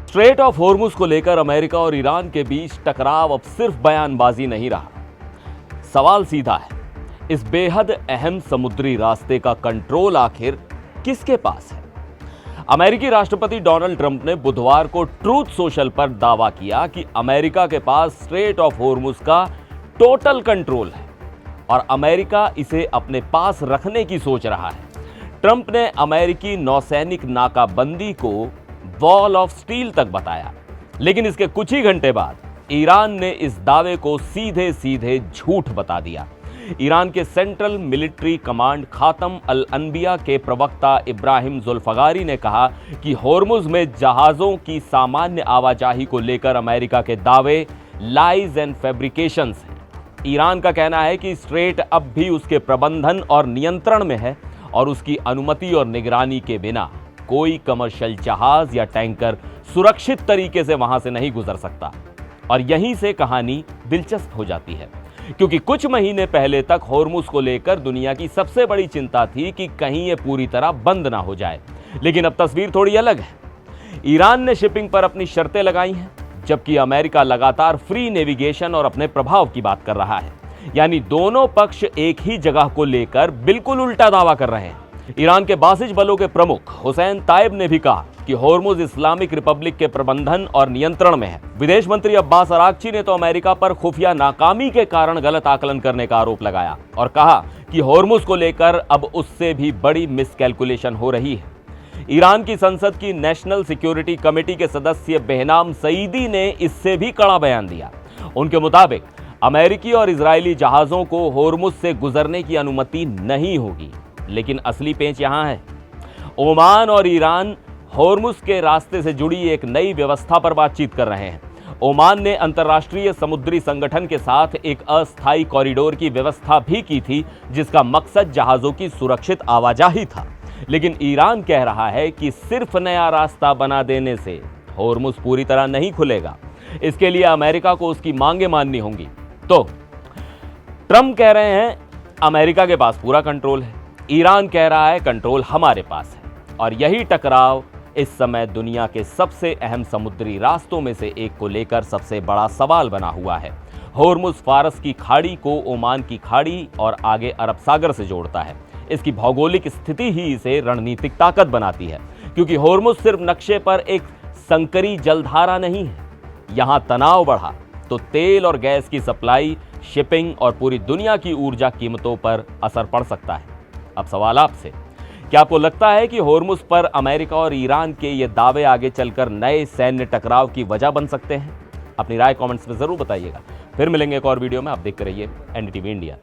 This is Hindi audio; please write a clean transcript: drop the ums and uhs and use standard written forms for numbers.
स्ट्रेट ऑफ होर्मुज को लेकर अमेरिका और ईरान के बीच टकराव अब सिर्फ बयानबाजी नहीं रहा। सवाल सीधा है, इस बेहद अहम समुद्री रास्ते का कंट्रोल आखिर किसके पास है? अमेरिकी राष्ट्रपति डोनाल्ड ट्रंप ने बुधवार को ट्रूथ सोशल पर दावा किया कि अमेरिका के पास स्ट्रेट ऑफ होर्मुज का टोटल कंट्रोल है और अमेरिका इसे अपने पास रखने की सोच रहा है। ट्रंप ने अमेरिकी नौसैनिक नाकाबंदी को वॉल ऑफ स्टील तक बताया, लेकिन इसके कुछ ही घंटे बाद ईरान ने इस दावे को सीधे सीधे झूठ बता दिया। ईरान के सेंट्रल मिलिट्री कमांड खातम अल अनबिया के प्रवक्ता इब्राहिम जुल्फगारी ने कहा कि होर्मुज में जहाजों की सामान्य आवाजाही को लेकर अमेरिका के दावे लाइज एंड फैब्रिकेशंस हैं। ईरान का कहना है कि स्ट्रेट अब भी उसके प्रबंधन और नियंत्रण में है और उसकी अनुमति और निगरानी के बिना कोई कमर्शियल जहाज या टैंकर सुरक्षित तरीके से वहां से नहीं गुजर सकता। और यहीं से कहानी दिलचस्प हो जाती है, क्योंकि कुछ महीने पहले तक होर्मुज को लेकर दुनिया की सबसे बड़ी चिंता थी कि कहीं ये पूरी तरह बंद ना हो जाए। लेकिन अब तस्वीर थोड़ी अलग है। ईरान ने शिपिंग पर अपनी शर्तें लगाई हैं, जबकि अमेरिका लगातार फ्री नेविगेशन और अपने प्रभाव की बात कर रहा है। यानी दोनों पक्ष एक ही जगह को लेकर बिल्कुल उल्टा दावा कर रहे हैं। ईरान के बासिज बलों के प्रमुख हुसैन ताइब ने भी कहा कि होर्मुज इस्लामिक रिपब्लिक के प्रबंधन और नियंत्रण में है। विदेश मंत्री अब्बास अरागची ने तो अमेरिका पर खुफिया नाकामी के कारण गलत आकलन करने का आरोप लगाया और कहा कि होर्मुज को लेकर अब उससे भी बड़ी मिसकैलकुलेशन हो रही है। ईरान की संसद की नेशनल सिक्योरिटी कमेटी के सदस्य बेहनाम सईदी ने इससे भी कड़ा बयान दिया। उनके मुताबिक अमेरिकी और इजरायली जहाजों को होर्मुज से गुजरने की अनुमति नहीं होगी। लेकिन असली पेंच यहां है। ओमान और ईरान होर्मुज के रास्ते से जुड़ी एक नई व्यवस्था पर बातचीत कर रहे हैं। ओमान ने अंतर्राष्ट्रीय समुद्री संगठन के साथ एक अस्थायी कॉरिडोर की व्यवस्था भी की थी, जिसका मकसद जहाजों की सुरक्षित आवाजाही था। लेकिन ईरान कह रहा है कि सिर्फ नया रास्ता बना देने से होर्मुज पूरी तरह नहीं खुलेगा। इसके लिए अमेरिका को उसकी मांगें माननी होंगी। तो ट्रंप कह रहे हैं अमेरिका के पास पूरा कंट्रोल है, ईरान कह रहा है कंट्रोल हमारे पास है। और यही टकराव इस समय दुनिया के सबसे अहम समुद्री रास्तों में से एक को लेकर सबसे बड़ा सवाल बना हुआ है। होर्मुज फारस की खाड़ी को ओमान की खाड़ी और आगे अरब सागर से जोड़ता है। इसकी भौगोलिक स्थिति ही इसे रणनीतिक ताकत बनाती है, क्योंकि होर्मुज सिर्फ नक्शे पर एक संकरी जलधारा नहीं है। यहां तनाव बढ़ा तो तेल और गैस की सप्लाई, शिपिंग और पूरी दुनिया की ऊर्जा कीमतों पर असर पड़ सकता है। अब सवाल आपसे, क्या आपको लगता है कि होर्मुज पर अमेरिका और ईरान के ये दावे आगे चलकर नए सैन्य टकराव की वजह बन सकते हैं? अपनी राय कमेंट्स में जरूर बताइएगा। फिर मिलेंगे एक और वीडियो में। आप देखते रहिए एनडीटीवी इंडिया।